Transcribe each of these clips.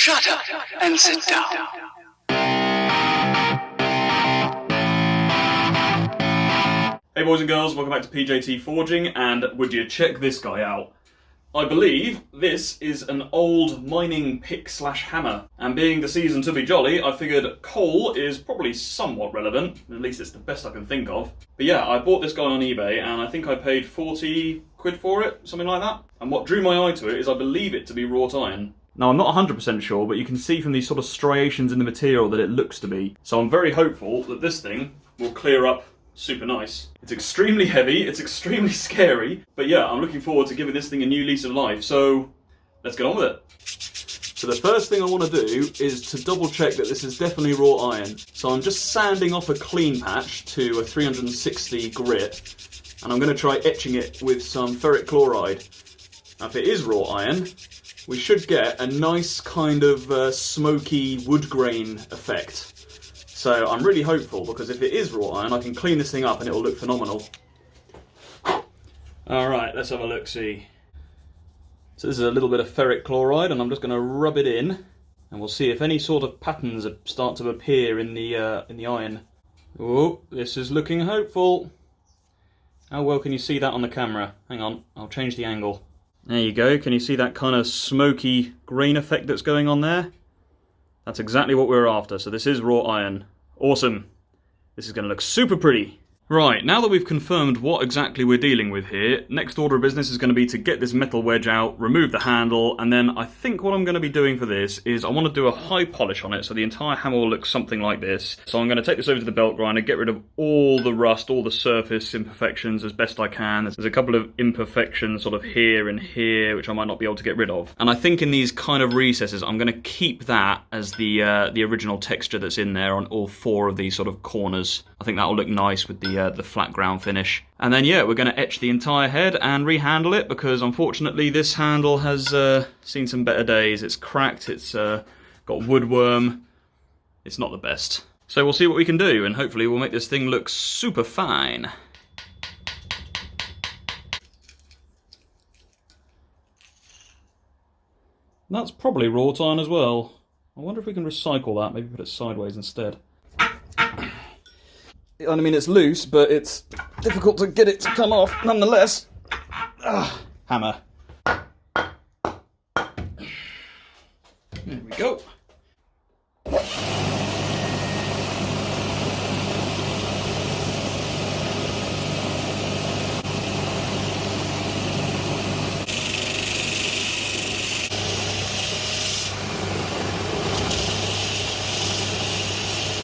Shut up and sit down. Hey boys and girls, welcome back to PJT Forging, and would you check this guy out? I believe this is an old mining pick slash hammer, and being the season to be jolly, I figured coal is probably somewhat relevant, at least it's the best I can think of. But yeah, I bought this guy on eBay and I think I paid 40 quid for it, something like that. And what drew my eye to it is I believe it to be wrought iron. Now I'm not 100% sure, but you can see from these sort of striations in the material that it looks to be. So I'm very hopeful that this thing will clear up super nice. It's extremely heavy, it's extremely scary, but yeah, I'm looking forward to giving this thing a new lease of life, so let's get on with it. So the first thing I want to do is to double check that this is definitely wrought iron. So I'm just sanding off a clean patch to a 360 grit, and I'm going to try etching it with some ferric chloride. Now if it is wrought iron, we should get a nice kind of smoky wood grain effect. So I'm really hopeful, because if it is wrought iron, I can clean this thing up and it will look phenomenal. Alright, let's have a look-see. So this is a little bit of ferric chloride, and I'm just going to rub it in, and we'll see if any sort of patterns start to appear in the iron. Oh, this is looking hopeful. How well can you see that on the camera? Hang on, I'll change the angle. There you go, can you see that kind of smoky grain effect that's going on there? That's exactly what we're after, so this is wrought iron. Awesome. This is going to look super pretty. Right, now that we've confirmed what exactly we're dealing with here, next order of business is going to be to get this metal wedge out, remove the handle, and then I think what I'm going to be doing for this is I want to do a high polish on it so the entire hammer will look something like this. So I'm going to take this over to the belt grinder, get rid of all the rust, all the surface imperfections as best I can. There's a couple of imperfections sort of here and here which I might not be able to get rid of. And I think in these kind of recesses I'm going to keep that as the original texture that's in there on all four of these sort of corners. I think that will look nice with the flat ground finish. And then yeah, we're going to etch the entire head and rehandle it, because unfortunately this handle has seen some better days. It's cracked, it's got woodworm, it's not the best. So we'll see what we can do, and hopefully we'll make this thing look super fine. That's probably wrought iron as well. I wonder if we can recycle that, maybe put it sideways instead. I mean, it's loose, but it's difficult to get it to come off nonetheless. Hammer. There we go.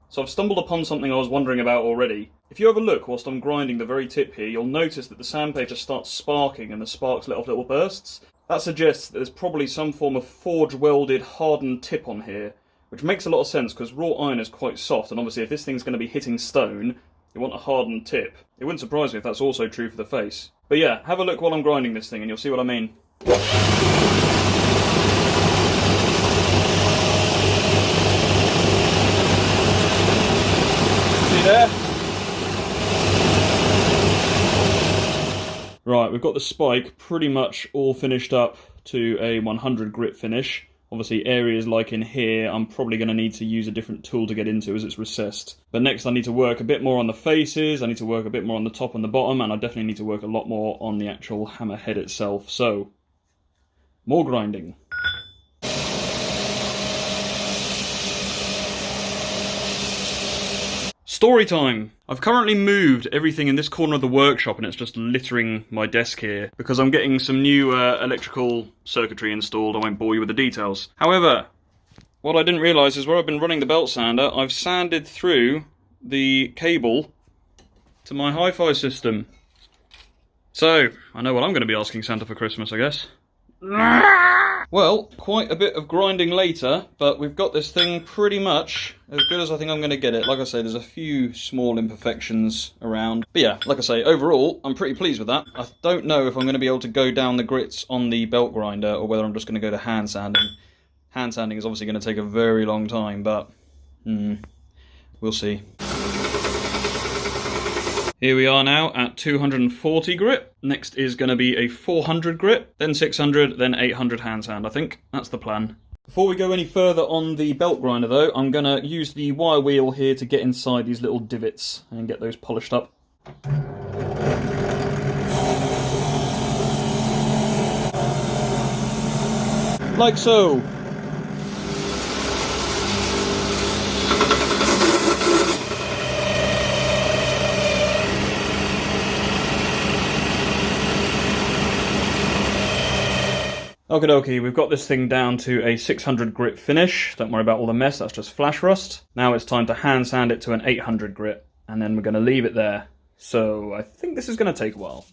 So I've stumbled upon something I was wondering about already. If you have a look whilst I'm grinding the very tip here, you'll notice that the sandpaper starts sparking and the sparks let off little bursts. That suggests that there's probably some form of forge welded hardened tip on here, which makes a lot of sense because wrought iron is quite soft, and obviously if this thing's going to be hitting stone, you want a hardened tip. It wouldn't surprise me if that's also true for the face. But yeah, have a look while I'm grinding this thing and you'll see what I mean. There. Right, we've got the spike pretty much all finished up to a 100 grit finish. Obviously areas like in here I'm probably going to need to use a different tool to get into as it's recessed. But next I need to work a bit more on the faces, I need to work a bit more on the top and the bottom, and I definitely need to work a lot more on the actual hammer head itself. So, more grinding. Story time! I've currently moved everything in this corner of the workshop and it's just littering my desk here because I'm getting some new electrical circuitry installed. I won't bore you with the details. However, what I didn't realise is where I've been running the belt sander, I've sanded through the cable to my hi-fi system. So, I know what I'm going to be asking Santa for Christmas, I guess. Well, quite a bit of grinding later, but we've got this thing pretty much as good as I think I'm going to get it. Like I say, there's a few small imperfections around. But yeah, like I say, overall, I'm pretty pleased with that. I don't know if I'm going to be able to go down the grits on the belt grinder or whether I'm just going to go to hand sanding. Hand sanding is obviously going to take a very long time, but we'll see. Here we are now at 240 grit. Next is going to be a 400 grit, then 600, then 800 hand sand, I think. That's the plan. Before we go any further on the belt grinder though, I'm going to use the wire wheel here to get inside these little divots and get those polished up. Like so. Okie dokie, we've got this thing down to a 600 grit finish. Don't worry about all the mess, that's just flash rust. Now it's time to hand sand it to an 800 grit, and then we're going to leave it there. So I think this is going to take a while.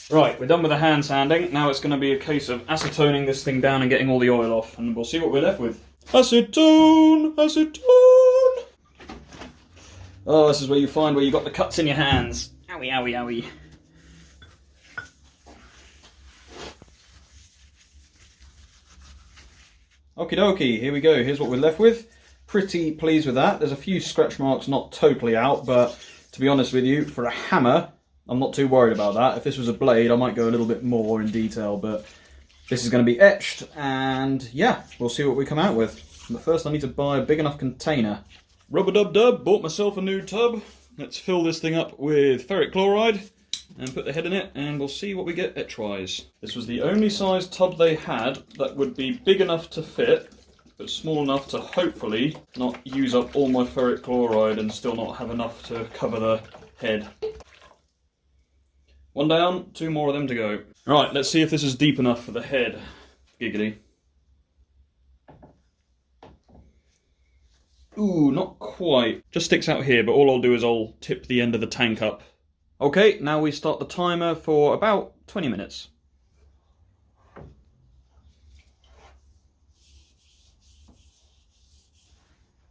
Right, we're done with the hand sanding. Now it's going to be a case of acetoning this thing down and getting all the oil off, and we'll see what we're left with. Acetone! Acetone! Oh, this is where you find where you got the cuts in your hands. Owie, owie, owie. Okie dokie, here we go. Here's what we're left with. Pretty pleased with that. There's a few scratch marks not totally out, but to be honest with you, for a hammer, I'm not too worried about that. If this was a blade, I might go a little bit more in detail, but this is going to be etched, and yeah, we'll see what we come out with. But first I need to buy a big enough container. Rub-a-dub-dub, bought myself a new tub. Let's fill this thing up with ferric chloride and put the head in it, and we'll see what we get etch-wise. This was the only size tub they had that would be big enough to fit, but small enough to hopefully not use up all my ferric chloride and still not have enough to cover the head. One down, 2 more of them to go. Right, let's see if this is deep enough for the head. Giggity. Ooh, not quite. Just sticks out here, but all I'll do is I'll tip the end of the tank up. Okay, now we start the timer for about 20 minutes.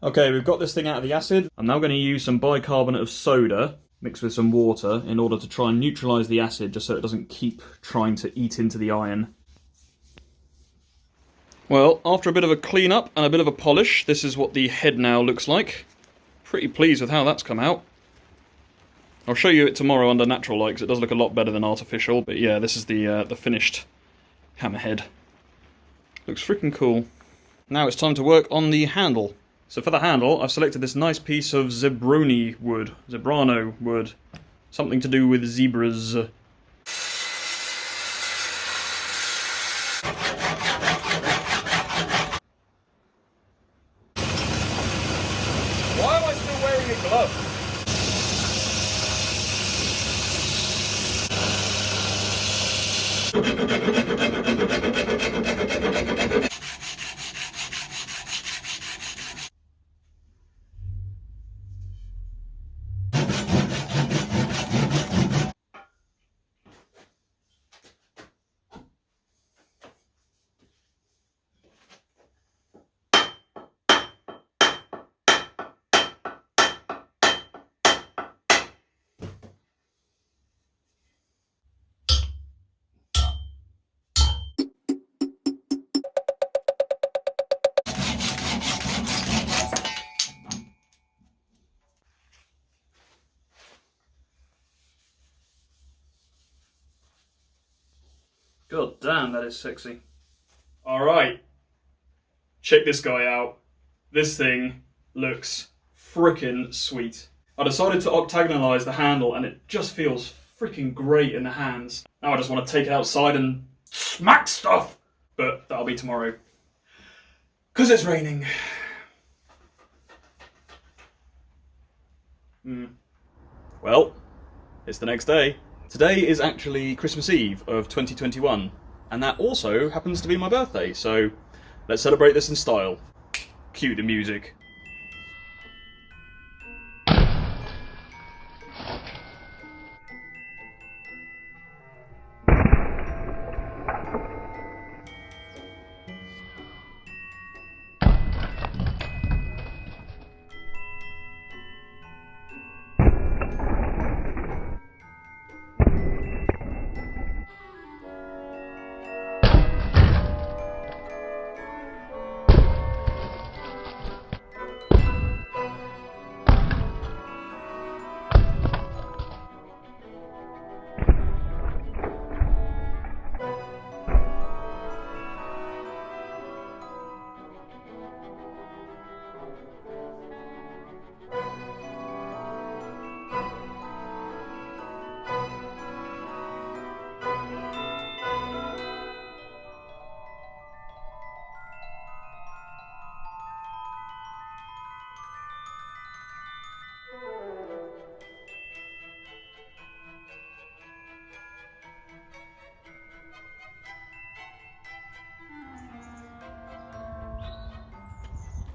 Okay, we've got this thing out of the acid. I'm now going to use some bicarbonate of soda mixed with some water in order to try and neutralise the acid, just so it doesn't keep trying to eat into the iron. Well, after a bit of a clean up and a bit of a polish, this is what the head now looks like. Pretty pleased with how that's come out. I'll show you it tomorrow under natural light, because it does look a lot better than artificial, but yeah, this is the finished hammerhead. Looks freaking cool. Now it's time to work on the handle. So for the handle, I've selected this nice piece of zebrano wood, something to do with zebras. Why am I still wearing a glove? God damn, that is sexy. Alright, check this guy out. This thing looks frickin' sweet. I decided to octagonalise the handle and it just feels freaking great in the hands. Now I just want to take it outside and smack stuff! But that'll be tomorrow. 'Cause it's raining. Well, it's the next day. Today is actually Christmas Eve of 2021, and that also happens to be my birthday, so let's celebrate this in style. Cue the music.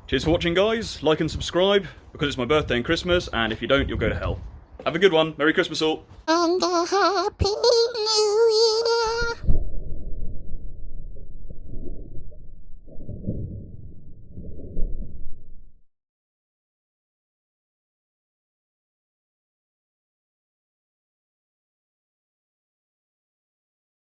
Cheers for watching, guys. Like and subscribe, because it's my birthday and Christmas, and if you don't, you'll go to hell. Have a good one. Merry Christmas all. And a Happy New Year.